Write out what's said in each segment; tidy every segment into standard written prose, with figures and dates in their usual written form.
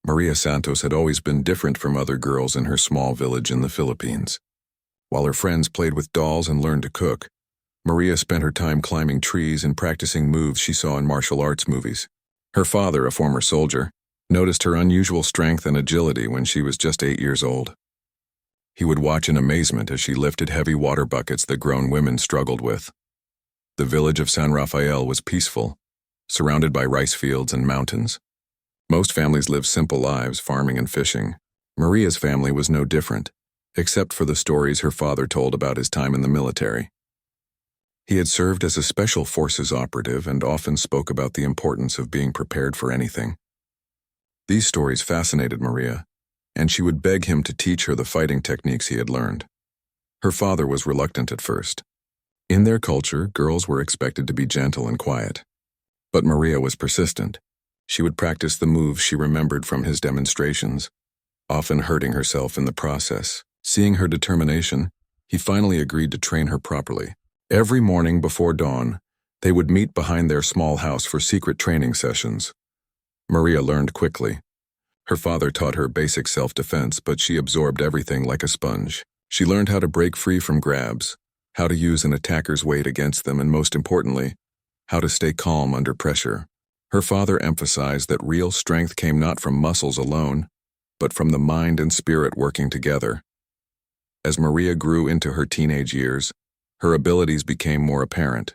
Maria Santos had always been different from other girls in her small village in the Philippines. While her friends played with dolls and learned to cook, Maria spent her time climbing trees and practicing moves she saw in martial arts movies. Her father, a former soldier, noticed her unusual strength and agility when she was just 8 years old. He would watch in amazement as she lifted heavy water buckets that grown women struggled with. The village of San Rafael was peaceful, surrounded by rice fields and mountains. Most families lived simple lives, farming and fishing. Maria's family was no different, except for the stories her father told about his time in the military. He had served as a special forces operative and often spoke about the importance of being prepared for anything. These stories fascinated Maria, and she would beg him to teach her the fighting techniques he had learned. Her father was reluctant at first. In their culture, girls were expected to be gentle and quiet. But Maria was persistent. She would practice the moves she remembered from his demonstrations, often hurting herself in the process. Seeing her determination, he finally agreed to train her properly. Every morning before dawn, they would meet behind their small house for secret training sessions. Maria learned quickly. Her father taught her basic self-defense, but she absorbed everything like a sponge. She learned how to break free from grabs, how to use an attacker's weight against them, and most importantly, how to stay calm under pressure. Her father emphasized that real strength came not from muscles alone, but from the mind and spirit working together. As Maria grew into her teenage years, her abilities became more apparent.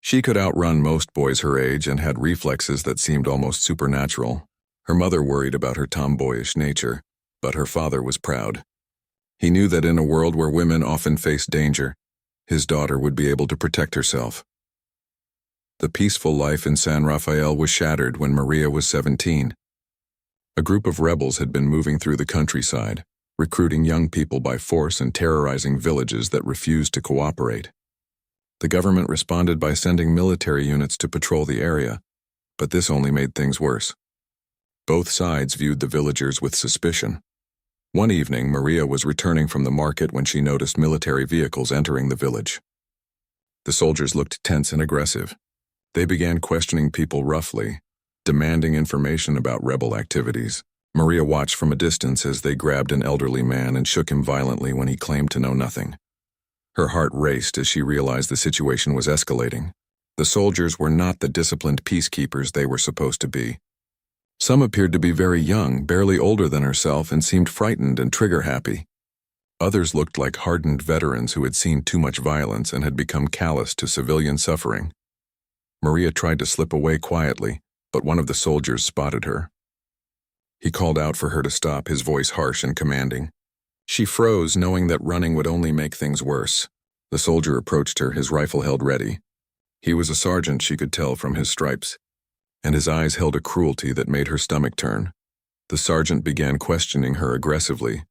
She could outrun most boys her age and had reflexes that seemed almost supernatural. Her mother worried about her tomboyish nature, but her father was proud. He knew that in a world where women often faced danger, his daughter would be able to protect herself. The peaceful life in San Rafael was shattered when Maria was 17. A group of rebels had been moving through the countryside, recruiting young people by force and terrorizing villages that refused to cooperate. The government responded by sending military units to patrol the area, but this only made things worse. Both sides viewed the villagers with suspicion. One evening, Maria was returning from the market when she noticed military vehicles entering the village. The soldiers looked tense and aggressive. They began questioning people roughly, demanding information about rebel activities. Maria watched from a distance as they grabbed an elderly man and shook him violently when he claimed to know nothing. Her heart raced as she realized the situation was escalating. The soldiers were not the disciplined peacekeepers they were supposed to be. Some appeared to be very young, barely older than herself, and seemed frightened and trigger-happy. Others looked like hardened veterans who had seen too much violence and had become callous to civilian suffering. Maria tried to slip away quietly, but one of the soldiers spotted her. He called out for her to stop, his voice harsh and commanding. She froze, knowing that running would only make things worse. The soldier approached her, his rifle held ready. He was a sergeant, she could tell from his stripes, and his eyes held a cruelty that made her stomach turn. The sergeant began questioning her aggressively,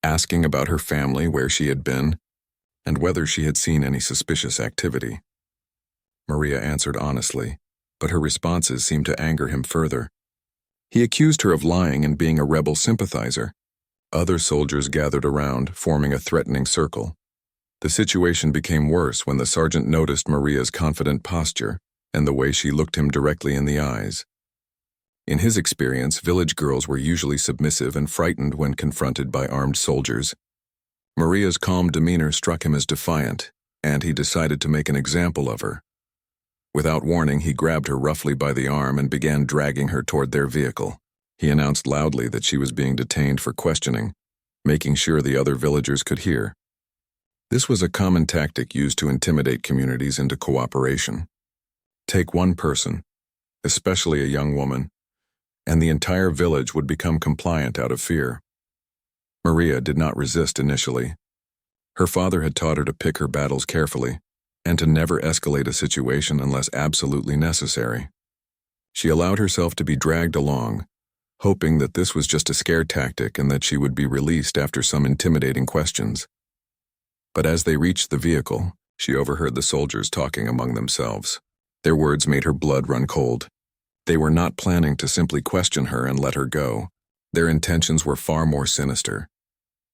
asking about her family, where she had been, and whether she had seen any suspicious activity. Maria answered honestly, but her responses seemed to anger him further. He accused her of lying and being a rebel sympathizer. Other soldiers gathered around, forming a threatening circle. The situation became worse when the sergeant noticed Maria's confident posture and the way she looked him directly in the eyes. In his experience, village girls were usually submissive and frightened when confronted by armed soldiers. Maria's calm demeanor struck him as defiant, and he decided to make an example of her. Without warning, he grabbed her roughly by the arm and began dragging her toward their vehicle. He announced loudly that she was being detained for questioning, making sure the other villagers could hear. This was a common tactic used to intimidate communities into cooperation. Take one person, especially a young woman, and the entire village would become compliant out of fear. Maria did not resist initially. Her father had taught her to pick her battles carefully, and to never escalate a situation unless absolutely necessary. She allowed herself to be dragged along, hoping that this was just a scare tactic and that she would be released after some intimidating questions. But as they reached the vehicle, she overheard the soldiers talking among themselves. Their words made her blood run cold. They were not planning to simply question her and let her go. Their intentions were far more sinister,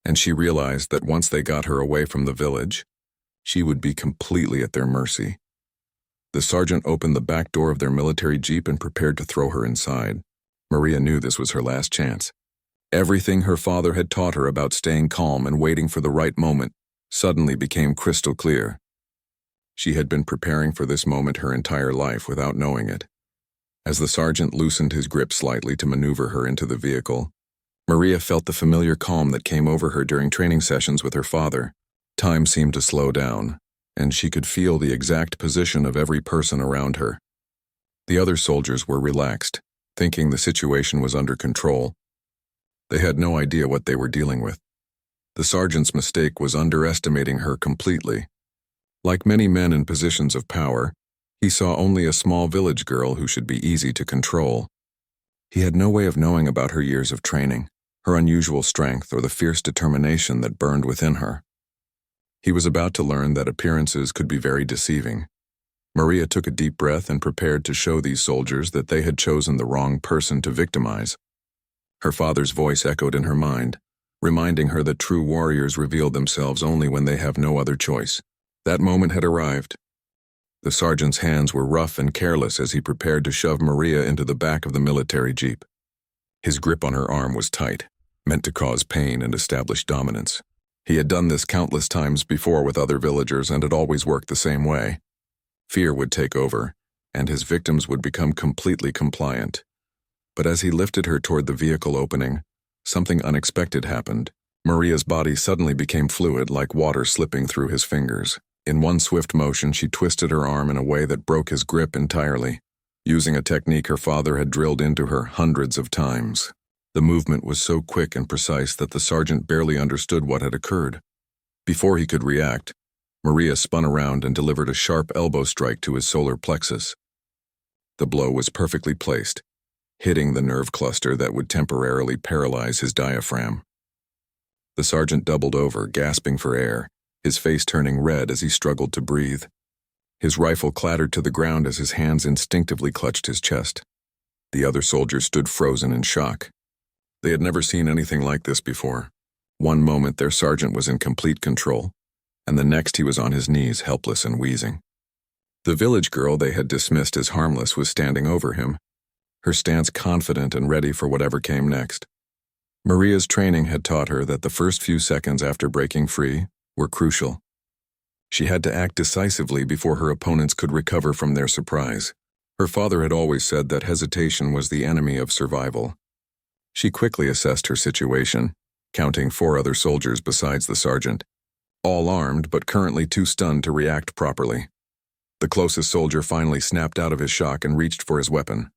and she realized that once they got her away from the village, she would be completely at their mercy. The sergeant opened the back door of their military jeep and prepared to throw her inside. Maria knew this was her last chance. Everything her father had taught her about staying calm and waiting for the right moment suddenly became crystal clear. She had been preparing for this moment her entire life without knowing it. As the sergeant loosened his grip slightly to maneuver her into the vehicle, Maria felt the familiar calm that came over her during training sessions with her father. Time seemed to slow down, and she could feel the exact position of every person around her. The other soldiers were relaxed, thinking the situation was under control. They had no idea what they were dealing with. The sergeant's mistake was underestimating her completely. Like many men in positions of power, he saw only a small village girl who should be easy to control. He had no way of knowing about her years of training, her unusual strength, or the fierce determination that burned within her. He was about to learn that appearances could be very deceiving. Maria took a deep breath and prepared to show these soldiers that they had chosen the wrong person to victimize. Her father's voice echoed in her mind, reminding her that true warriors reveal themselves only when they have no other choice. That moment had arrived. The sergeant's hands were rough and careless as he prepared to shove Maria into the back of the military jeep. His grip on her arm was tight, meant to cause pain and establish dominance. He had done this countless times before with other villagers, and it always worked the same way. Fear would take over, and his victims would become completely compliant. But as he lifted her toward the vehicle opening, something unexpected happened. Maria's body suddenly became fluid, like water slipping through his fingers. In one swift motion, she twisted her arm in a way that broke his grip entirely, using a technique her father had drilled into her hundreds of times. The movement was so quick and precise that the sergeant barely understood what had occurred. Before he could react, Maria spun around and delivered a sharp elbow strike to his solar plexus. The blow was perfectly placed, hitting the nerve cluster that would temporarily paralyze his diaphragm. The sergeant doubled over, gasping for air, his face turning red as he struggled to breathe. His rifle clattered to the ground as his hands instinctively clutched his chest. The other soldiers stood frozen in shock. They had never seen anything like this before. One moment their sergeant was in complete control, and the next he was on his knees, helpless and wheezing. The village girl they had dismissed as harmless was standing over him, her stance confident and ready for whatever came next. Maria's training had taught her that the first few seconds after breaking free were crucial. She had to act decisively before her opponents could recover from their surprise. Her father had always said that hesitation was the enemy of survival. She quickly assessed her situation, counting 4 other soldiers besides the sergeant, all armed but currently too stunned to react properly. The closest soldier finally snapped out of his shock and reached for his weapon.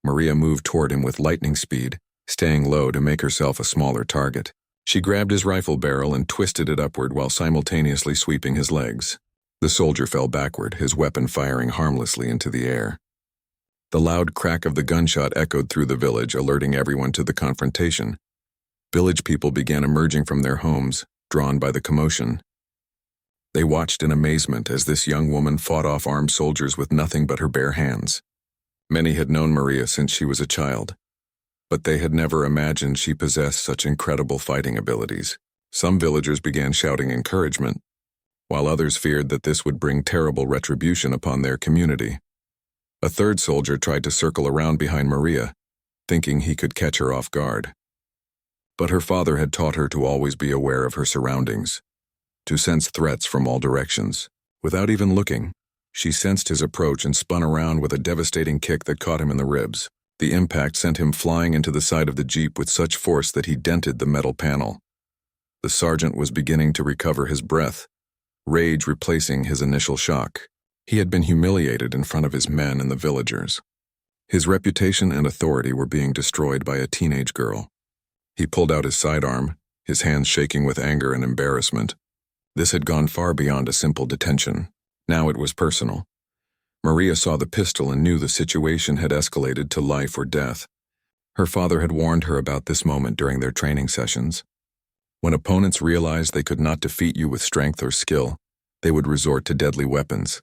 Maria moved toward him with lightning speed, staying low to make herself a smaller target. She grabbed his rifle barrel and twisted it upward while simultaneously sweeping his legs. The soldier fell backward, his weapon firing harmlessly into the air. The loud crack of the gunshot echoed through the village, alerting everyone to the confrontation. Village people began emerging from their homes, drawn by the commotion. They watched in amazement as this young woman fought off armed soldiers with nothing but her bare hands. Many had known Maria since she was a child, but they had never imagined she possessed such incredible fighting abilities. Some villagers began shouting encouragement, while others feared that this would bring terrible retribution upon their community. A third soldier tried to circle around behind Maria, thinking he could catch her off guard. But her father had taught her to always be aware of her surroundings, to sense threats from all directions. Without even looking, she sensed his approach and spun around with a devastating kick that caught him in the ribs. The impact sent him flying into the side of the jeep with such force that he dented the metal panel. The sergeant was beginning to recover his breath, rage replacing his initial shock. He had been humiliated in front of his men and the villagers. His reputation and authority were being destroyed by a teenage girl. He pulled out his sidearm, his hands shaking with anger and embarrassment. This had gone far beyond a simple detention. Now it was personal. Maria saw the pistol and knew the situation had escalated to life or death. Her father had warned her about this moment during their training sessions. When opponents realized they could not defeat you with strength or skill, they would resort to deadly weapons.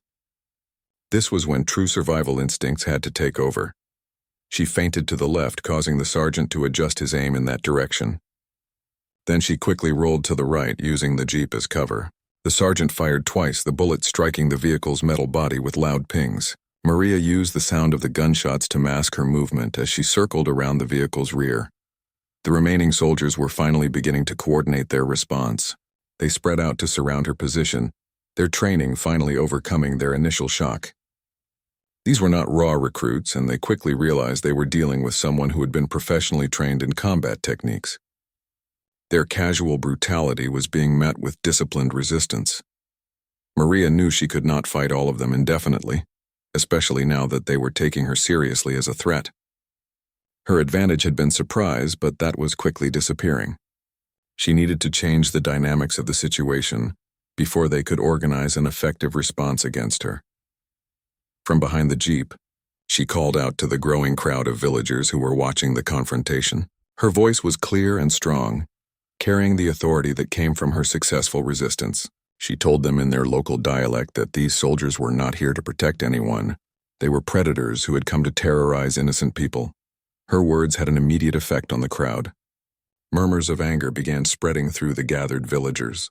This was when true survival instincts had to take over. She feinted to the left, causing the sergeant to adjust his aim in that direction. Then she quickly rolled to the right, using the jeep as cover. The sergeant fired twice, the bullet striking the vehicle's metal body with loud pings. Maria used the sound of the gunshots to mask her movement as she circled around the vehicle's rear. The remaining soldiers were finally beginning to coordinate their response. They spread out to surround her position, their training finally overcoming their initial shock. These were not raw recruits, and they quickly realized they were dealing with someone who had been professionally trained in combat techniques. Their casual brutality was being met with disciplined resistance. Maria knew she could not fight all of them indefinitely, especially now that they were taking her seriously as a threat. Her advantage had been surprise, but that was quickly disappearing. She needed to change the dynamics of the situation before they could organize an effective response against her. From behind the jeep, she called out to the growing crowd of villagers who were watching the confrontation. Her voice was clear and strong, carrying the authority that came from her successful resistance. She told them in their local dialect that these soldiers were not here to protect anyone. They were predators who had come to terrorize innocent people. Her words had an immediate effect on the crowd. Murmurs of anger began spreading through the gathered villagers.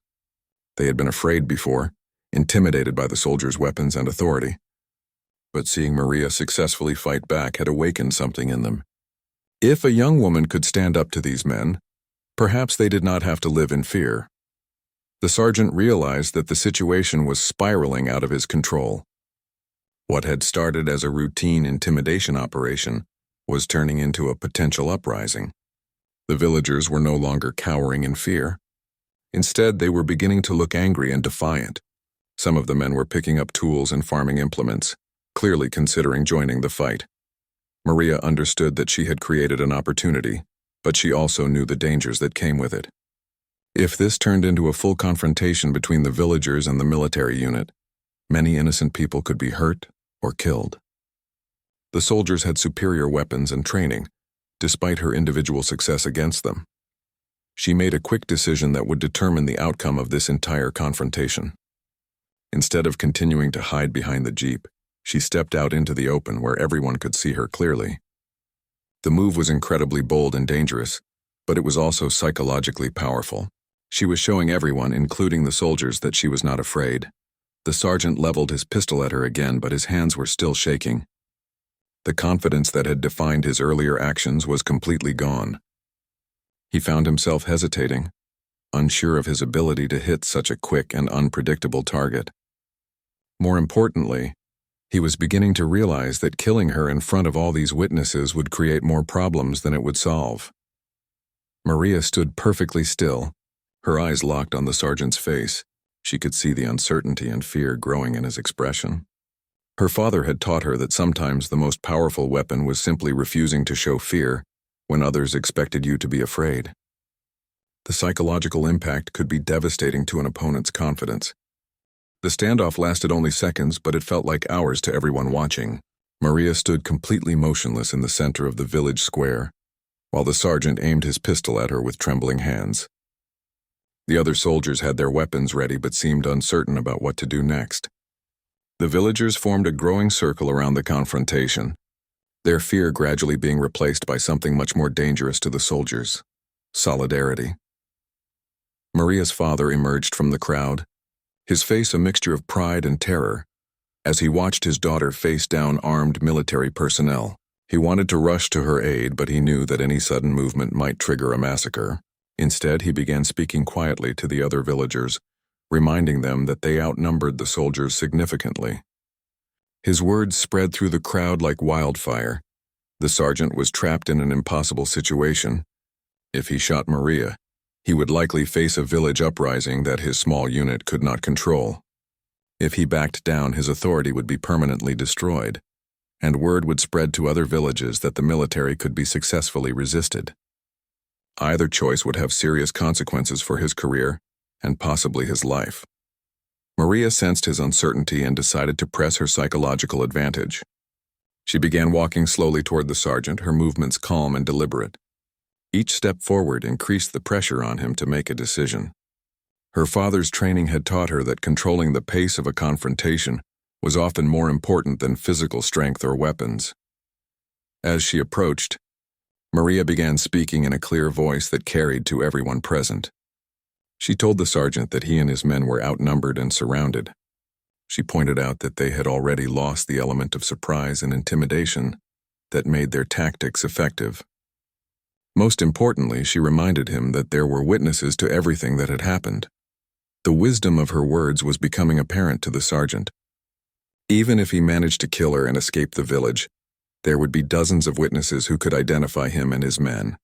They had been afraid before, intimidated by the soldiers' weapons and authority. But seeing Maria successfully fight back had awakened something in them. If a young woman could stand up to these men, perhaps they did not have to live in fear. The sergeant realized that the situation was spiraling out of his control. What had started as a routine intimidation operation was turning into a potential uprising. The villagers were no longer cowering in fear. Instead, they were beginning to look angry and defiant. Some of the men were picking up tools and farming implements, clearly considering joining the fight. Maria understood that she had created an opportunity, but she also knew the dangers that came with it. If this turned into a full confrontation between the villagers and the military unit, many innocent people could be hurt or killed. The soldiers had superior weapons and training, despite her individual success against them. She made a quick decision that would determine the outcome of this entire confrontation. Instead of continuing to hide behind the jeep, she stepped out into the open where everyone could see her clearly. The move was incredibly bold and dangerous, but it was also psychologically powerful. She was showing everyone, including the soldiers, that she was not afraid. The sergeant leveled his pistol at her again, but his hands were still shaking. The confidence that had defined his earlier actions was completely gone. He found himself hesitating, unsure of his ability to hit such a quick and unpredictable target. More importantly, he was beginning to realize that killing her in front of all these witnesses would create more problems than it would solve. Maria stood perfectly still, her eyes locked on the sergeant's face. She could see the uncertainty and fear growing in his expression. Her father had taught her that sometimes the most powerful weapon was simply refusing to show fear when others expected you to be afraid. The psychological impact could be devastating to an opponent's confidence. The standoff lasted only seconds, but it felt like hours to everyone watching. Maria stood completely motionless in the center of the village square, while the sergeant aimed his pistol at her with trembling hands. The other soldiers had their weapons ready but seemed uncertain about what to do next. The villagers formed a growing circle around the confrontation, their fear gradually being replaced by something much more dangerous to the soldiers: solidarity. Maria's father emerged from the crowd, his face a mixture of pride and terror, as he watched his daughter face down armed military personnel. He wanted to rush to her aid, but he knew that any sudden movement might trigger a massacre. Instead, he began speaking quietly to the other villagers, reminding them that they outnumbered the soldiers significantly. His words spread through the crowd like wildfire. The sergeant was trapped in an impossible situation. If he shot Maria, he would likely face a village uprising that his small unit could not control. If he backed down, his authority would be permanently destroyed, and word would spread to other villages that the military could be successfully resisted. Either choice would have serious consequences for his career and possibly his life. Maria sensed his uncertainty and decided to press her psychological advantage. She began walking slowly toward the sergeant, her movements calm and deliberate. Each step forward increased the pressure on him to make a decision. Her father's training had taught her that controlling the pace of a confrontation was often more important than physical strength or weapons. As she approached, Maria began speaking in a clear voice that carried to everyone present. She told the sergeant that he and his men were outnumbered and surrounded. She pointed out that they had already lost the element of surprise and intimidation that made their tactics effective. Most importantly, she reminded him that there were witnesses to everything that had happened. The wisdom of her words was becoming apparent to the sergeant. Even if he managed to kill her and escape the village, there would be dozens of witnesses who could identify him and his men.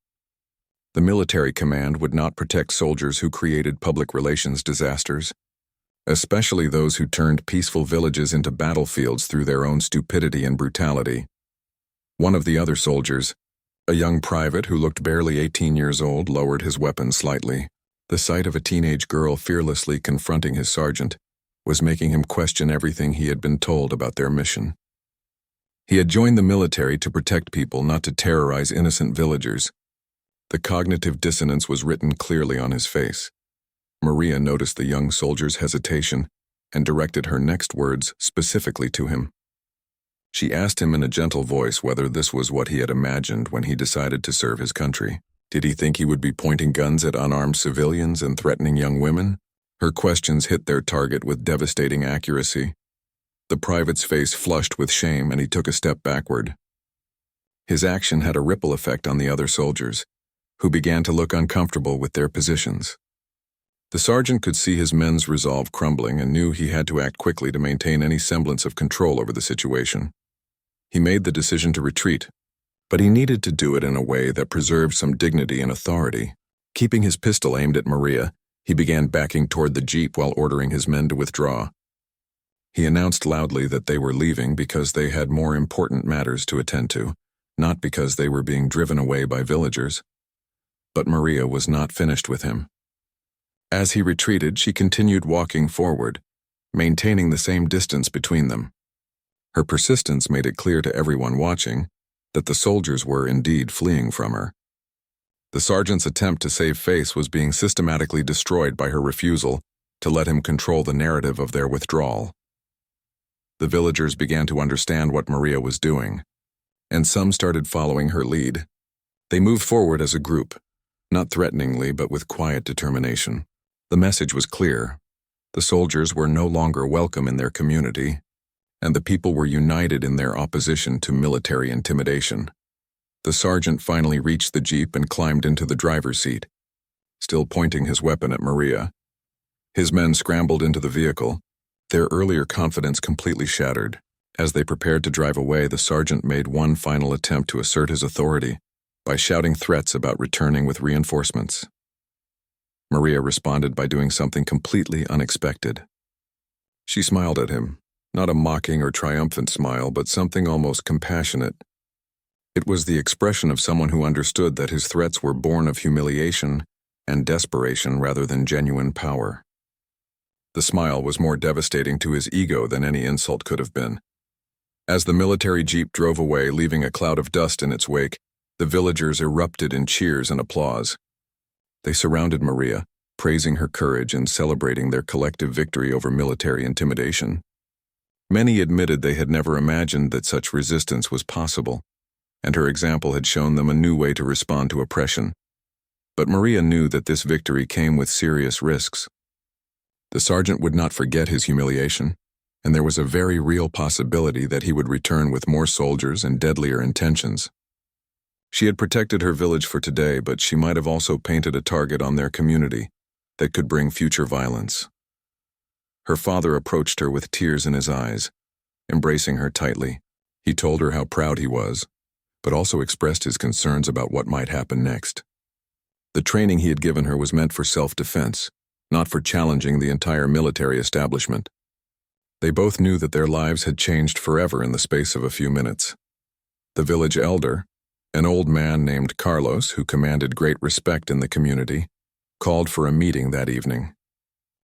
The military command would not protect soldiers who created public relations disasters, especially those who turned peaceful villages into battlefields through their own stupidity and brutality. One of the other soldiers, a young private who looked barely 18 years old, lowered his weapon slightly. The sight of a teenage girl fearlessly confronting his sergeant was making him question everything he had been told about their mission. He had joined the military to protect people, not to terrorize innocent villagers. The cognitive dissonance was written clearly on his face. Maria noticed the young soldier's hesitation and directed her next words specifically to him. She asked him in a gentle voice whether this was what he had imagined when he decided to serve his country. Did he think he would be pointing guns at unarmed civilians and threatening young women? Her questions hit their target with devastating accuracy. The private's face flushed with shame, and he took a step backward. His action had a ripple effect on the other soldiers, who began to look uncomfortable with their positions. The sergeant could see his men's resolve crumbling and knew he had to act quickly to maintain any semblance of control over the situation. He made the decision to retreat, but he needed to do it in a way that preserved some dignity and authority. Keeping his pistol aimed at Maria, he began backing toward the jeep while ordering his men to withdraw. He announced loudly that they were leaving because they had more important matters to attend to, not because they were being driven away by villagers. But Maria was not finished with him. As he retreated, she continued walking forward, maintaining the same distance between them. Her persistence made it clear to everyone watching that the soldiers were indeed fleeing from her. The sergeant's attempt to save face was being systematically destroyed by her refusal to let him control the narrative of their withdrawal. The villagers began to understand what Maria was doing, and some started following her lead. They moved forward as a group, not threateningly but with quiet determination. The message was clear. The soldiers were no longer welcome in their community, and the people were united in their opposition to military intimidation. The sergeant finally reached the jeep and climbed into the driver's seat, still pointing his weapon at Maria. His men scrambled into the vehicle, their earlier confidence completely shattered. As they prepared to drive away, the sergeant made one final attempt to assert his authority by shouting threats about returning with reinforcements. Maria responded by doing something completely unexpected. She smiled at him, not a mocking or triumphant smile, but something almost compassionate. It was the expression of someone who understood that his threats were born of humiliation and desperation rather than genuine power. The smile was more devastating to his ego than any insult could have been. As the military jeep drove away, leaving a cloud of dust in its wake, the villagers erupted in cheers and applause. They surrounded Maria, praising her courage and celebrating their collective victory over military intimidation. Many admitted they had never imagined that such resistance was possible, and her example had shown them a new way to respond to oppression. But Maria knew that this victory came with serious risks. The sergeant would not forget his humiliation, and there was a very real possibility that he would return with more soldiers and deadlier intentions. She had protected her village for today, but she might have also painted a target on their community that could bring future violence. Her father approached her with tears in his eyes, embracing her tightly. He told her how proud he was, but also expressed his concerns about what might happen next. The training he had given her was meant for self-defense, not for challenging the entire military establishment. They both knew that their lives had changed forever in the space of a few minutes. The village elder, an old man named Carlos, who commanded great respect in the community, called for a meeting that evening.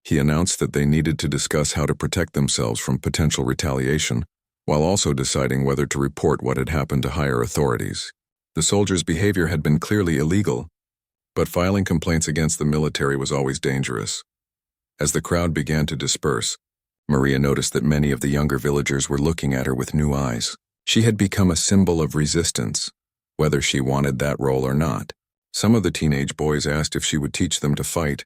He announced that they needed to discuss how to protect themselves from potential retaliation, while also deciding whether to report what had happened to higher authorities. The soldiers' behavior had been clearly illegal, but filing complaints against the military was always dangerous. As the crowd began to disperse, Maria noticed that many of the younger villagers were looking at her with new eyes. She had become a symbol of resistance, whether she wanted that role or not. Some of the teenage boys asked if she would teach them to fight,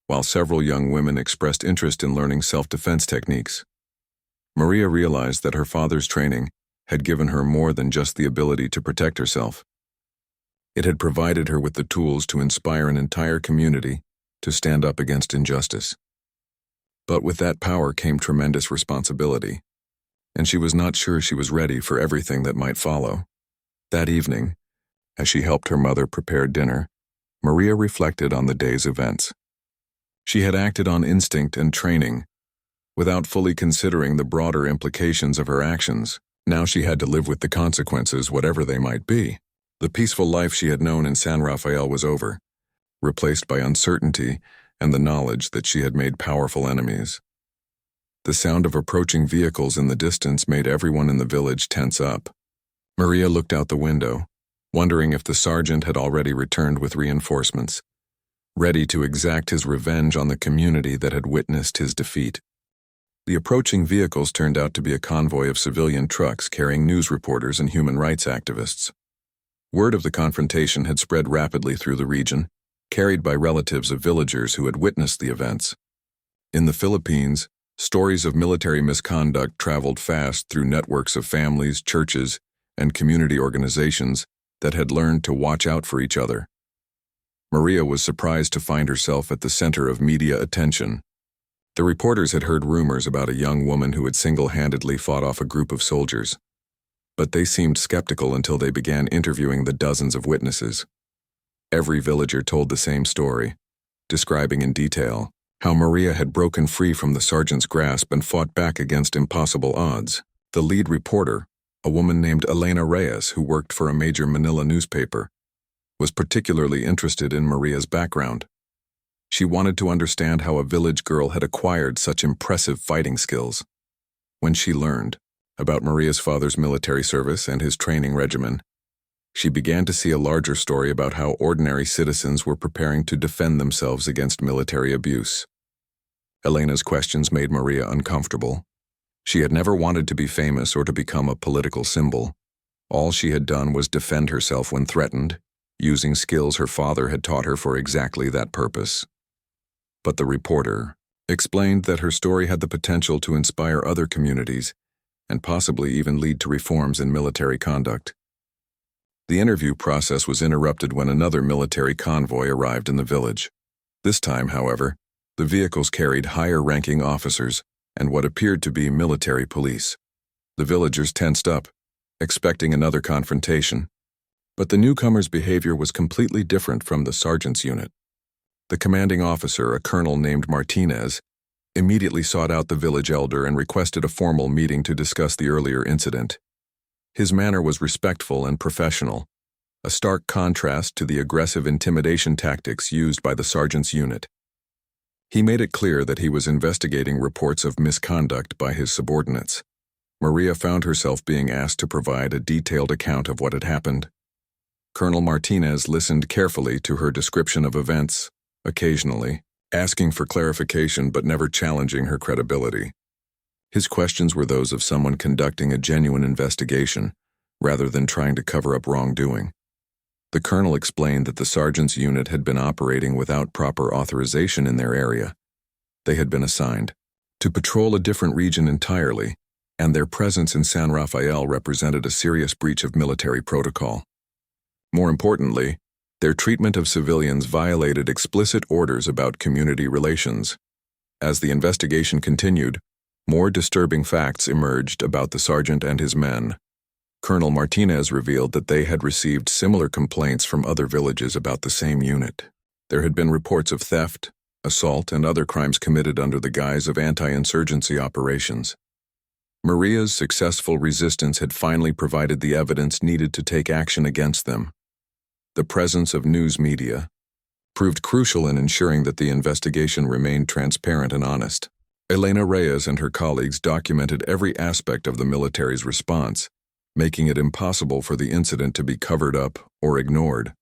while several young women expressed interest in learning self-defense techniques. Maria realized that her father's training had given her more than just the ability to protect herself. It had provided her with the tools to inspire an entire community to stand up against injustice. But with that power came tremendous responsibility, and she was not sure she was ready for everything that might follow. That evening, as she helped her mother prepare dinner, Maria reflected on the day's events. She had acted on instinct and training, without fully considering the broader implications of her actions. Now she had to live with the consequences, whatever they might be. The peaceful life she had known in San Rafael was over, replaced by uncertainty and the knowledge that she had made powerful enemies. The sound of approaching vehicles in the distance made everyone in the village tense up. Maria looked out the window, wondering if the sergeant had already returned with reinforcements, ready to exact his revenge on the community that had witnessed his defeat. The approaching vehicles turned out to be a convoy of civilian trucks carrying news reporters and human rights activists. Word of the confrontation had spread rapidly through the region, carried by relatives of villagers who had witnessed the events. In the Philippines, stories of military misconduct traveled fast through networks of families, churches, and community organizations that had learned to watch out for each other. Maria was surprised to find herself at the center of media attention. The reporters had heard rumors about a young woman who had single-handedly fought off a group of soldiers, but they seemed skeptical until they began interviewing the dozens of witnesses. Every villager told the same story, describing in detail how Maria had broken free from the sergeant's grasp and fought back against impossible odds. The lead reporter, a woman named Elena Reyes who worked for a major Manila newspaper, was particularly interested in Maria's background. She wanted to understand how a village girl had acquired such impressive fighting skills. When she learned about Maria's father's military service and his training regimen, she began to see a larger story about how ordinary citizens were preparing to defend themselves against military abuse. Elena's questions made Maria uncomfortable. She had never wanted to be famous or to become a political symbol. All she had done was defend herself when threatened, using skills her father had taught her for exactly that purpose. But the reporter explained that her story had the potential to inspire other communities and possibly even lead to reforms in military conduct. The interview process was interrupted when another military convoy arrived in the village. This time, however, the vehicles carried higher-ranking officers and what appeared to be military police. The villagers tensed up, expecting another confrontation. But the newcomer's behavior was completely different from the sergeant's unit. The commanding officer, a colonel named Martinez, immediately sought out the village elder and requested a formal meeting to discuss the earlier incident. His manner was respectful and professional, a stark contrast to the aggressive intimidation tactics used by the sergeant's unit. He made it clear that he was investigating reports of misconduct by his subordinates. Maria found herself being asked to provide a detailed account of what had happened. Colonel Martinez listened carefully to her description of events, occasionally asking for clarification but never challenging her credibility. His questions were those of someone conducting a genuine investigation, rather than trying to cover up wrongdoing. The colonel explained that the sergeant's unit had been operating without proper authorization in their area. They had been assigned to patrol a different region entirely, and their presence in San Rafael represented a serious breach of military protocol. More importantly, their treatment of civilians violated explicit orders about community relations. As the investigation continued, more disturbing facts emerged about the sergeant and his men. Colonel Martinez revealed that they had received similar complaints from other villages about the same unit. There had been reports of theft, assault, and other crimes committed under the guise of anti-insurgency operations. Maria's successful resistance had finally provided the evidence needed to take action against them. The presence of news media proved crucial in ensuring that the investigation remained transparent and honest. Elena Reyes and her colleagues documented every aspect of the military's response, making it impossible for the incident to be covered up or ignored.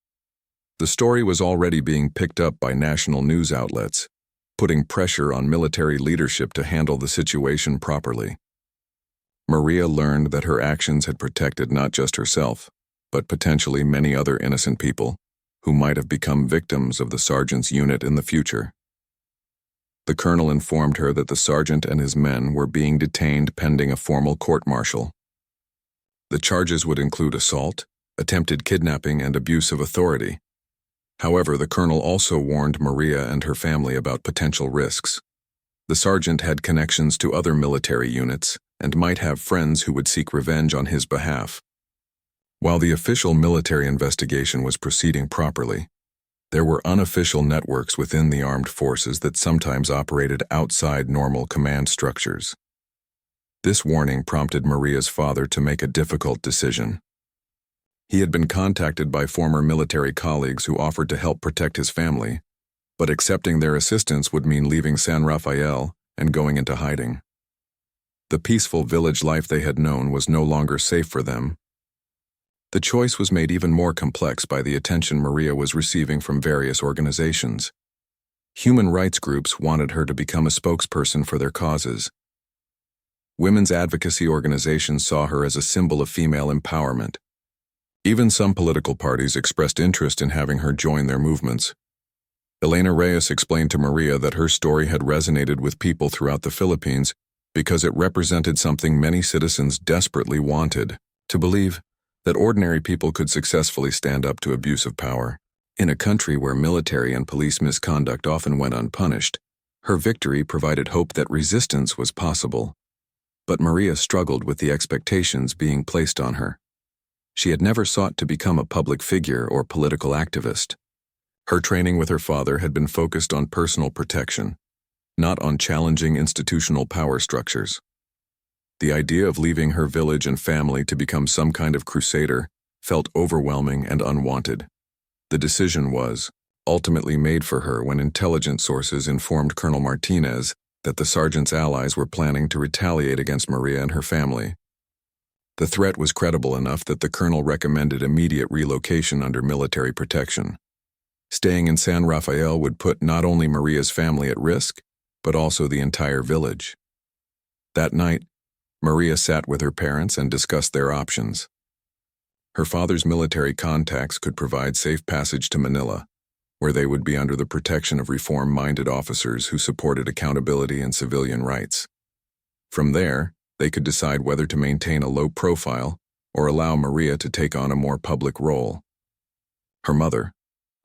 The story was already being picked up by national news outlets, putting pressure on military leadership to handle the situation properly. Maria learned that her actions had protected not just herself, but potentially many other innocent people who might have become victims of the sergeant's unit in the future. The colonel informed her that the sergeant and his men were being detained pending a formal court-martial. The charges would include assault, attempted kidnapping, and abuse of authority. However, the colonel also warned Maria and her family about potential risks. The sergeant had connections to other military units and might have friends who would seek revenge on his behalf. While the official military investigation was proceeding properly, there were unofficial networks within the armed forces that sometimes operated outside normal command structures. This warning prompted Maria's father to make a difficult decision. He had been contacted by former military colleagues who offered to help protect his family, but accepting their assistance would mean leaving San Rafael and going into hiding. The peaceful village life they had known was no longer safe for them. The choice was made even more complex by the attention Maria was receiving from various organizations. Human rights groups wanted her to become a spokesperson for their causes. Women's advocacy organizations saw her as a symbol of female empowerment. Even some political parties expressed interest in having her join their movements. Elena Reyes explained to Maria that her story had resonated with people throughout the Philippines because it represented something many citizens desperately wanted: to believe that ordinary people could successfully stand up to abuse of power. In a country where military and police misconduct often went unpunished, her victory provided hope that resistance was possible. But Maria struggled with the expectations being placed on her. She had never sought to become a public figure or political activist. Her training with her father had been focused on personal protection, not on challenging institutional power structures. The idea of leaving her village and family to become some kind of crusader felt overwhelming and unwanted. The decision was ultimately made for her when intelligence sources informed Colonel Martinez that the sergeant's allies were planning to retaliate against Maria and her family. The threat was credible enough that the colonel recommended immediate relocation under military protection. Staying in San Rafael would put not only Maria's family at risk, but also the entire village. That night, Maria sat with her parents and discussed their options. Her father's military contacts could provide safe passage to Manila, where they would be under the protection of reform-minded officers who supported accountability and civilian rights. From there, they could decide whether to maintain a low profile or allow Maria to take on a more public role. Her mother,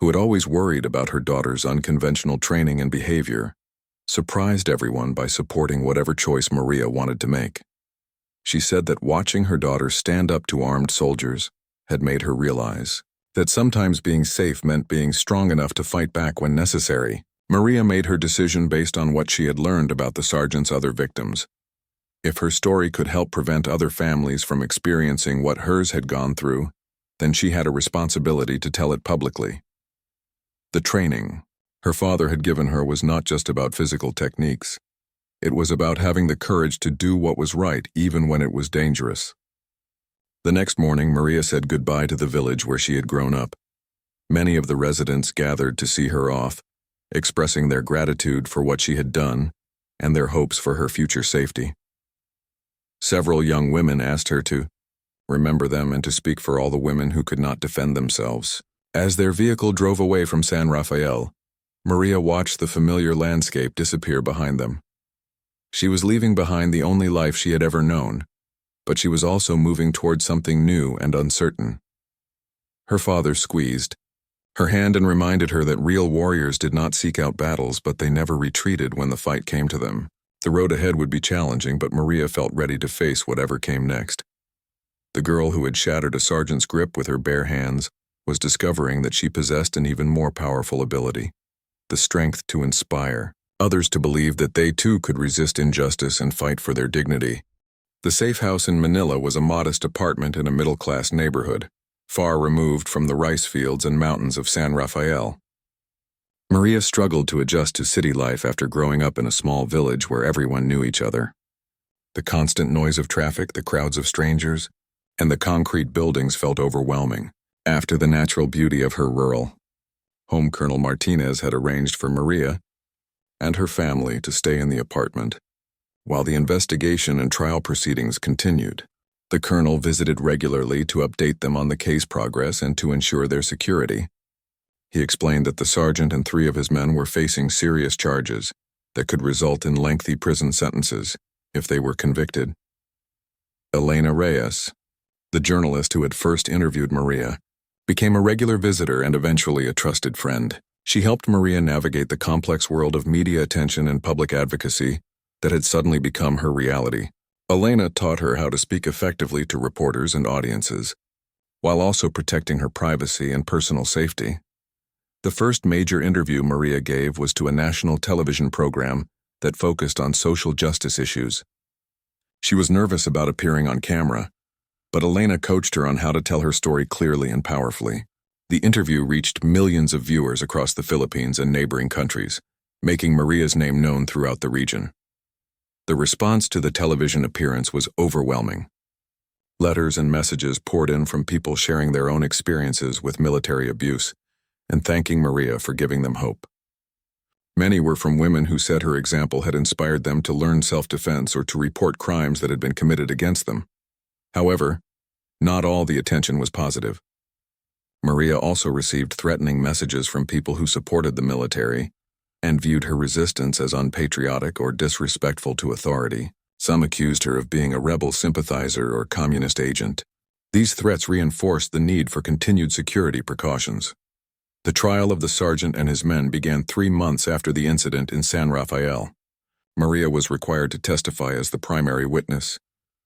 who had always worried about her daughter's unconventional training and behavior, surprised everyone by supporting whatever choice Maria wanted to make. She said that watching her daughter stand up to armed soldiers had made her realize that sometimes being safe meant being strong enough to fight back when necessary. Maria made her decision based on what she had learned about the sergeant's other victims. If her story could help prevent other families from experiencing what hers had gone through, then she had a responsibility to tell it publicly. The training her father had given her was not just about physical techniques. It was about having the courage to do what was right even when it was dangerous. The next morning, Maria said goodbye to the village where she had grown up. Many of the residents gathered to see her off, expressing their gratitude for what she had done and their hopes for her future safety. Several young women asked her to remember them and to speak for all the women who could not defend themselves. As their vehicle drove away from San Rafael, Maria watched the familiar landscape disappear behind them. She was leaving behind the only life she had ever known, but she was also moving toward something new and uncertain. Her father squeezed her hand and reminded her that real warriors did not seek out battles, but they never retreated when the fight came to them. The road ahead would be challenging, but Maria felt ready to face whatever came next. The girl who had shattered a sergeant's grip with her bare hands was discovering that she possessed an even more powerful ability: the strength to inspire others to believe that they too could resist injustice and fight for their dignity. The safe house in Manila was a modest apartment in a middle-class neighborhood, far removed from the rice fields and mountains of San Rafael. Maria struggled to adjust to city life after growing up in a small village where everyone knew each other. The constant noise of traffic, the crowds of strangers, and the concrete buildings felt overwhelming. After the natural beauty of her rural home, Colonel Martinez had arranged for Maria and her family to stay in the apartment while the investigation and trial proceedings continued. The colonel visited regularly to update them on the case progress and to ensure their security. He explained that the sergeant and 3 of his men were facing serious charges, that could result in lengthy prison sentences if they were convicted. Elena Reyes, the journalist who had first interviewed Maria, became a regular visitor and eventually a trusted friend. She helped Maria navigate the complex world of media attention and public advocacy that had suddenly become her reality. Elena taught her how to speak effectively to reporters and audiences, while also protecting her privacy and personal safety. The first major interview Maria gave was to a national television program that focused on social justice issues. She was nervous about appearing on camera, but Elena coached her on how to tell her story clearly and powerfully. The interview reached millions of viewers across the Philippines and neighboring countries, making Maria's name known throughout the region. The response to the television appearance was overwhelming. Letters and messages poured in from people sharing their own experiences with military abuse and thanking Maria for giving them hope. Many were from women who said her example had inspired them to learn self-defense or to report crimes that had been committed against them. However, not all the attention was positive. Maria also received threatening messages from people who supported the military and viewed her resistance as unpatriotic or disrespectful to authority. Some accused her of being a rebel sympathizer or communist agent. These threats reinforced the need for continued security precautions. The trial of the sergeant and his men began 3 months after the incident in San Rafael. Maria was required to testify as the primary witness,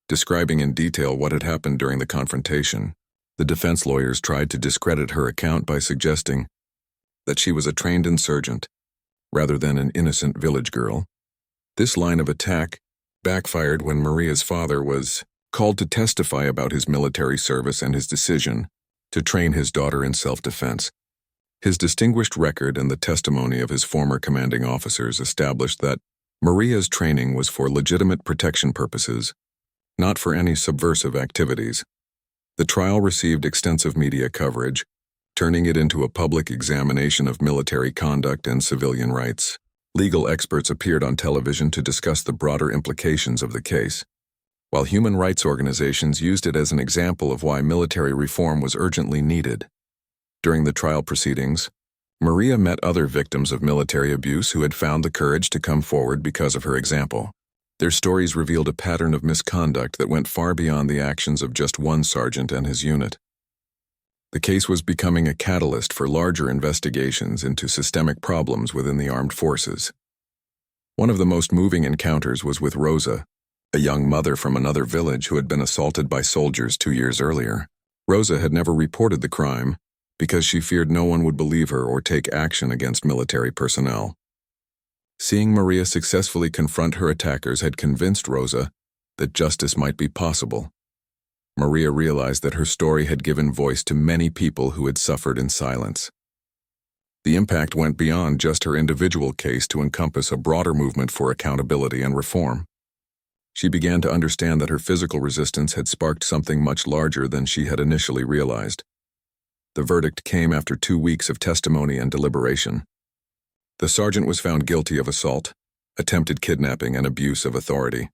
describing in detail what had happened during the confrontation. The defense lawyers tried to discredit her account by suggesting that she was a trained insurgent, rather than an innocent village girl. This line of attack backfired when Maria's father was called to testify about his military service and his decision to train his daughter in self-defense. His distinguished record and the testimony of his former commanding officers established that Maria's training was for legitimate protection purposes, not for any subversive activities. The trial received extensive media coverage, turning it into a public examination of military conduct and civilian rights. Legal experts appeared on television to discuss the broader implications of the case, while human rights organizations used it as an example of why military reform was urgently needed. During the trial proceedings, Maria met other victims of military abuse who had found the courage to come forward because of her example. Their stories revealed a pattern of misconduct that went far beyond the actions of just one sergeant and his unit. The case was becoming a catalyst for larger investigations into systemic problems within the armed forces. One of the most moving encounters was with Rosa, a young mother from another village who had been assaulted by soldiers 2 years earlier. Rosa had never reported the crime because she feared no one would believe her or take action against military personnel. Seeing Maria successfully confront her attackers had convinced Rosa that justice might be possible. Maria realized that her story had given voice to many people who had suffered in silence. The impact went beyond just her individual case to encompass a broader movement for accountability and reform. She began to understand that her physical resistance had sparked something much larger than she had initially realized. The verdict came after 2 weeks of testimony and deliberation. The sergeant was found guilty of assault, attempted kidnapping, and abuse of authority.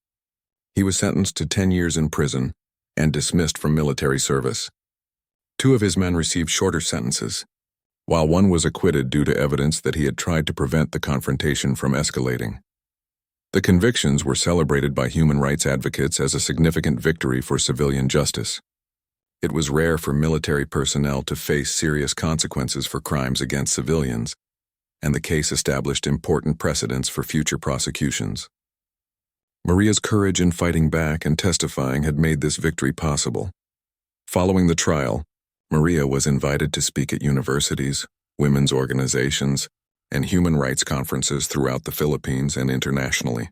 He was sentenced to 10 years in prison and dismissed from military service. 2 of his men received shorter sentences, while one was acquitted due to evidence that he had tried to prevent the confrontation from escalating. The convictions were celebrated by human rights advocates as a significant victory for civilian justice. It was rare for military personnel to face serious consequences for crimes against civilians, and the case established important precedents for future prosecutions. Maria's courage in fighting back and testifying had made this victory possible. Following the trial, Maria was invited to speak at universities, women's organizations, and human rights conferences throughout the Philippines and internationally.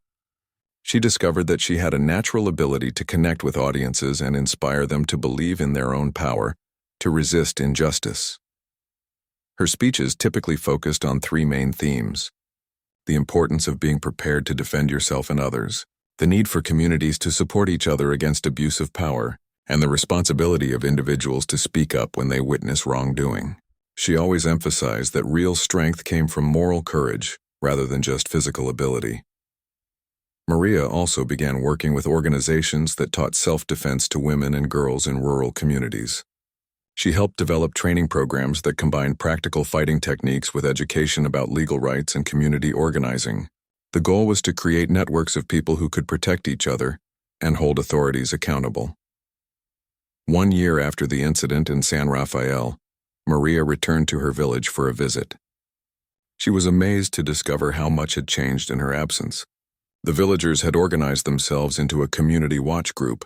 She discovered that she had a natural ability to connect with audiences and inspire them to believe in their own power to resist injustice. Her speeches typically focused on 3 main themes: the importance of being prepared to defend yourself and others, the need for communities to support each other against abuse of power, and the responsibility of individuals to speak up when they witness wrongdoing. She always emphasized that real strength came from moral courage rather than just physical ability. Maria also began working with organizations that taught self-defense to women and girls in rural communities. She helped develop training programs that combined practical fighting techniques with education about legal rights and community organizing. The goal was to create networks of people who could protect each other and hold authorities accountable. 1 year after the incident in San Rafael, Maria returned to her village for a visit. She was amazed to discover how much had changed in her absence. The villagers had organized themselves into a community watch group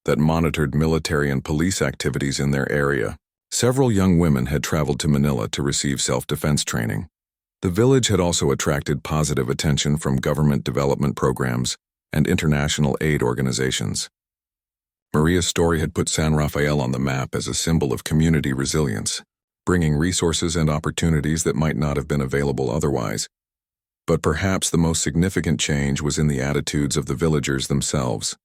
that monitored military and police activities in their area. Several young women had traveled to Manila to receive self-defense training. The village had also attracted positive attention from government development programs and international aid organizations. Maria's story had put San Rafael on the map as a symbol of community resilience, bringing resources and opportunities that might not have been available otherwise. But perhaps the most significant change was in the attitudes of the villagers themselves.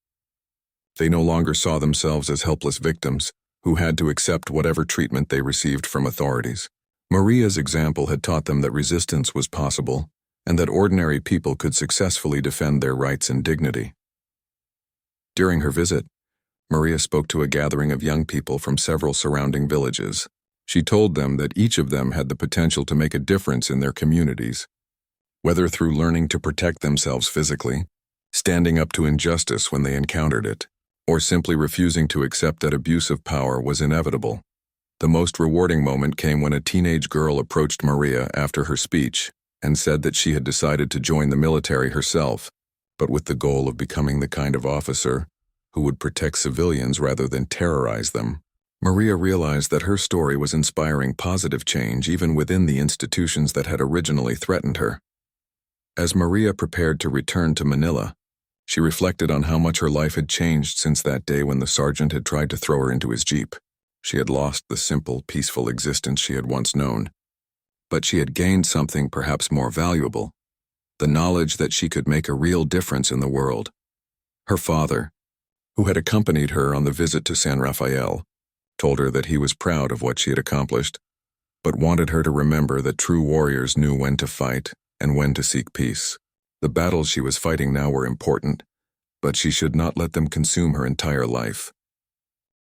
They no longer saw themselves as helpless victims who had to accept whatever treatment they received from authorities. Maria's example had taught them that resistance was possible and that ordinary people could successfully defend their rights and dignity. During her visit, Maria spoke to a gathering of young people from several surrounding villages. She told them that each of them had the potential to make a difference in their communities, whether through learning to protect themselves physically, standing up to injustice when they encountered it, or simply refusing to accept that abuse of power was inevitable. The most rewarding moment came when a teenage girl approached Maria after her speech and said that she had decided to join the military herself, but with the goal of becoming the kind of officer who would protect civilians rather than terrorize them. Maria realized that her story was inspiring positive change even within the institutions that had originally threatened her. As Maria prepared to return to Manila, she reflected on how much her life had changed since that day when the sergeant had tried to throw her into his jeep. She had lost the simple, peaceful existence she had once known. But she had gained something perhaps more valuable, the knowledge that she could make a real difference in the world. Her father, who had accompanied her on the visit to San Rafael, told her that he was proud of what she had accomplished, but wanted her to remember that true warriors knew when to fight and when to seek peace. The battles she was fighting now were important, but she should not let them consume her entire life.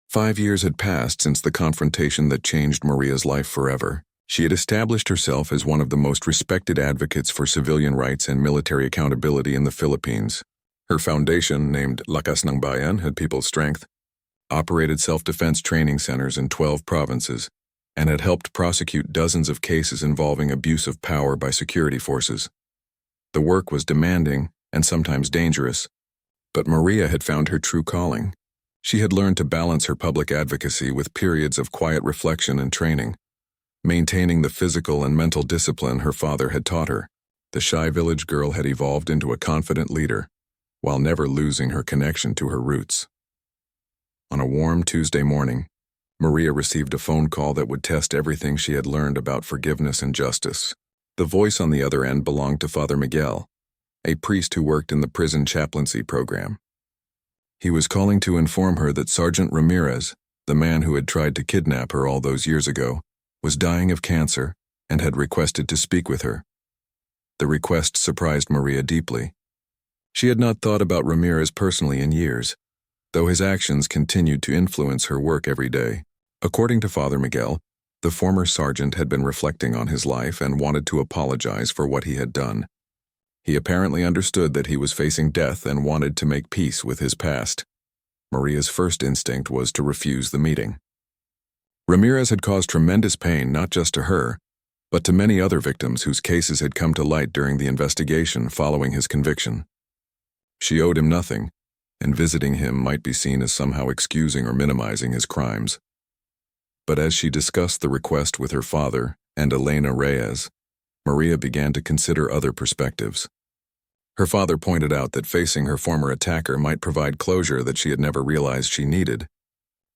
5 years had passed since the confrontation that changed Maria's life forever. She had established herself as one of the most respected advocates for civilian rights and military accountability in the Philippines. Her foundation, named Lakas ng Bayan, had people's strength, operated self-defense training centers in 12 provinces, and had helped prosecute dozens of cases involving abuse of power by security forces. The work was demanding and sometimes dangerous, but Maria had found her true calling. She had learned to balance her public advocacy with periods of quiet reflection and training, maintaining the physical and mental discipline her father had taught her. The shy village girl had evolved into a confident leader, while never losing her connection to her roots. On a warm Tuesday morning, Maria received a phone call that would test everything she had learned about forgiveness and justice. The voice on the other end belonged to Father Miguel, a priest who worked in the prison chaplaincy program. He was calling to inform her that Sergeant Ramirez, the man who had tried to kidnap her all those years ago, was dying of cancer and had requested to speak with her. The request surprised Maria deeply. She had not thought about Ramirez personally in years, though his actions continued to influence her work every day. According to Father Miguel, the former sergeant had been reflecting on his life and wanted to apologize for what he had done. He apparently understood that he was facing death and wanted to make peace with his past. Maria's first instinct was to refuse the meeting. Ramirez had caused tremendous pain not just to her, but to many other victims whose cases had come to light during the investigation following his conviction. She owed him nothing, and visiting him might be seen as somehow excusing or minimizing his crimes. But as she discussed the request with her father and Elena Reyes, Maria began to consider other perspectives. Her father pointed out that facing her former attacker might provide closure that she had never realized she needed.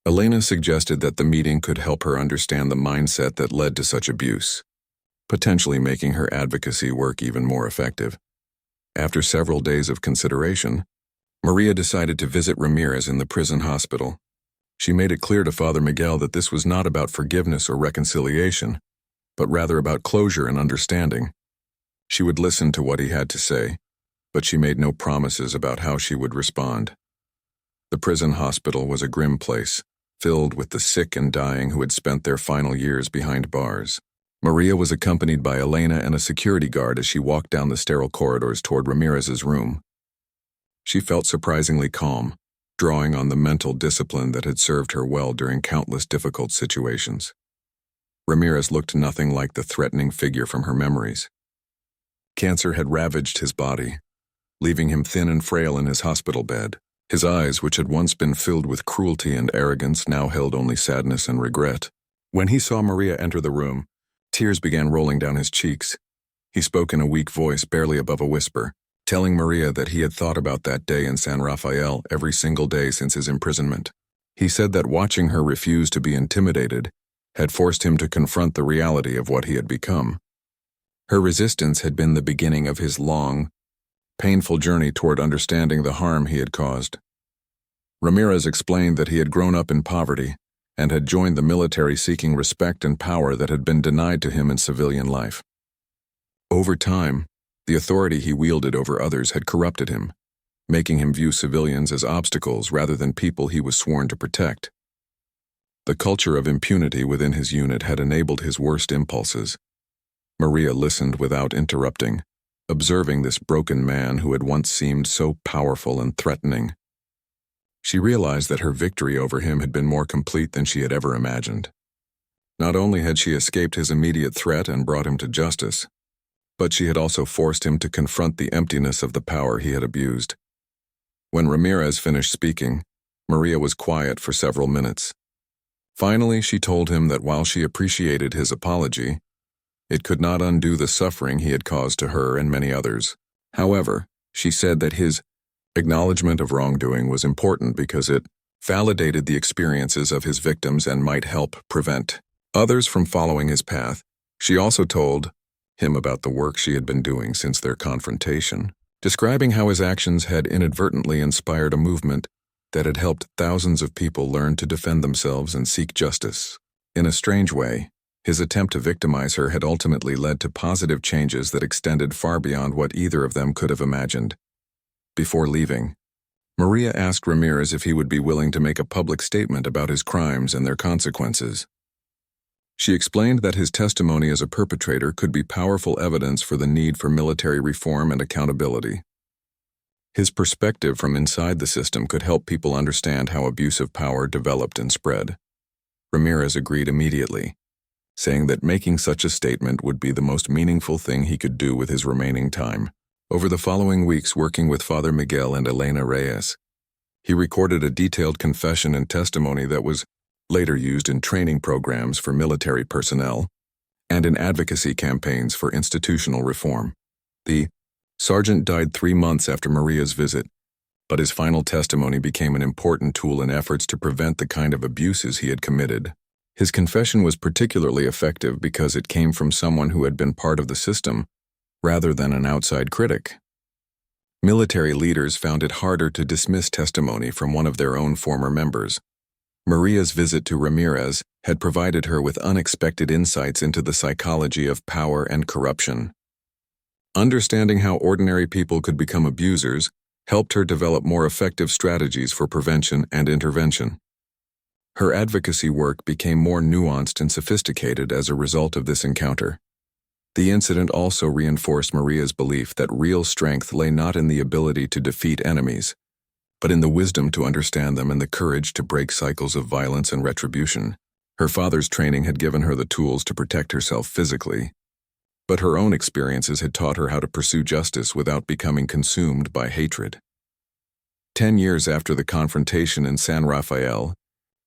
Elena suggested that the meeting could help her understand the mindset that led to such abuse, potentially making her advocacy work even more effective. After several days of consideration, Maria decided to visit Ramirez in the prison hospital. She made it clear to Father Miguel that this was not about forgiveness or reconciliation, but rather about closure and understanding. She would listen to what he had to say, but she made no promises about how she would respond. The prison hospital was a grim place, filled with the sick and dying who had spent their final years behind bars. Maria was accompanied by Elena and a security guard as she walked down the sterile corridors toward Ramirez's room. She felt surprisingly calm, drawing on the mental discipline that had served her well during countless difficult situations. Ramirez looked nothing like the threatening figure from her memories. Cancer had ravaged his body, leaving him thin and frail in his hospital bed. His eyes, which had once been filled with cruelty and arrogance, now held only sadness and regret. When he saw Maria enter the room, tears began rolling down his cheeks. He spoke in a weak voice, barely above a whisper, telling Maria that he had thought about that day in San Rafael every single day since his imprisonment. He said that watching her refuse to be intimidated had forced him to confront the reality of what he had become. Her resistance had been the beginning of his long, painful journey toward understanding the harm he had caused. Ramirez explained that he had grown up in poverty and had joined the military seeking respect and power that had been denied to him in civilian life. Over time, the authority he wielded over others had corrupted him, making him view civilians as obstacles rather than people he was sworn to protect. The culture of impunity within his unit had enabled his worst impulses. Maria listened without interrupting, observing this broken man who had once seemed so powerful and threatening. She realized that her victory over him had been more complete than she had ever imagined. Not only had she escaped his immediate threat and brought him to justice, but she had also forced him to confront the emptiness of the power he had abused. When Ramirez finished speaking, Maria was quiet for several minutes. Finally, she told him that while she appreciated his apology, it could not undo the suffering he had caused to her and many others. However, she said that his acknowledgement of wrongdoing was important because it validated the experiences of his victims and might help prevent others from following his path. She also told him about the work she had been doing since their confrontation, describing how his actions had inadvertently inspired a movement that had helped thousands of people learn to defend themselves and seek justice. In a strange way, his attempt to victimize her had ultimately led to positive changes that extended far beyond what either of them could have imagined. Before leaving, Maria asked Ramirez if he would be willing to make a public statement about his crimes and their consequences. She explained that his testimony as a perpetrator could be powerful evidence for the need for military reform and accountability. His perspective from inside the system could help people understand how abusive power developed and spread. Ramirez agreed immediately, saying that making such a statement would be the most meaningful thing he could do with his remaining time. Over the following weeks, working with Father Miguel and Elena Reyes, he recorded a detailed confession and testimony that was later used in training programs for military personnel and in advocacy campaigns for institutional reform. The sergeant died 3 months after Maria's visit, but his final testimony became an important tool in efforts to prevent the kind of abuses he had committed. His confession was particularly effective because it came from someone who had been part of the system, rather than an outside critic. Military leaders found it harder to dismiss testimony from one of their own former members. Maria's visit to Ramirez had provided her with unexpected insights into the psychology of power and corruption. Understanding how ordinary people could become abusers helped her develop more effective strategies for prevention and intervention. Her advocacy work became more nuanced and sophisticated as a result of this encounter. The incident also reinforced Maria's belief that real strength lay not in the ability to defeat enemies, but in the wisdom to understand them and the courage to break cycles of violence and retribution. Her father's training had given her the tools to protect herself physically, but her own experiences had taught her how to pursue justice without becoming consumed by hatred. 10 years after the confrontation in San Rafael,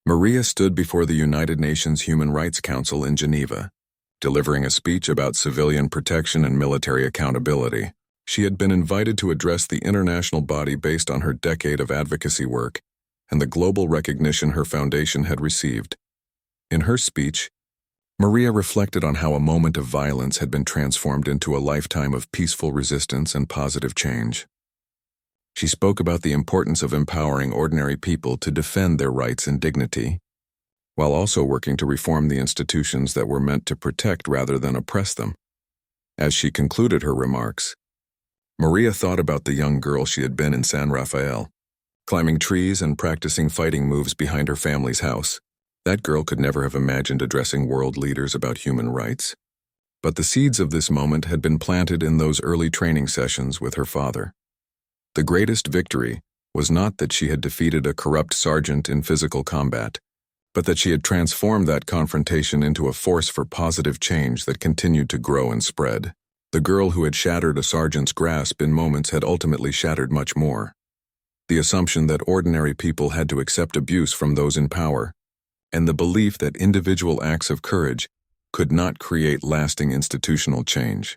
Maria stood before the United Nations Human Rights Council in Geneva, delivering a speech about civilian protection and military accountability. She had been invited to address the international body based on her decade of advocacy work and the global recognition her foundation had received. In her speech, Maria reflected on how a moment of violence had been transformed into a lifetime of peaceful resistance and positive change. She spoke about the importance of empowering ordinary people to defend their rights and dignity, while also working to reform the institutions that were meant to protect rather than oppress them. As she concluded her remarks, Maria thought about the young girl she had been in San Rafael, climbing trees and practicing fighting moves behind her family's house. That girl could never have imagined addressing world leaders about human rights. But the seeds of this moment had been planted in those early training sessions with her father. The greatest victory was not that she had defeated a corrupt sergeant in physical combat, but that she had transformed that confrontation into a force for positive change that continued to grow and spread. The girl who had shattered a sergeant's grasp in moments had ultimately shattered much more. The assumption that ordinary people had to accept abuse from those in power, and the belief that individual acts of courage could not create lasting institutional change.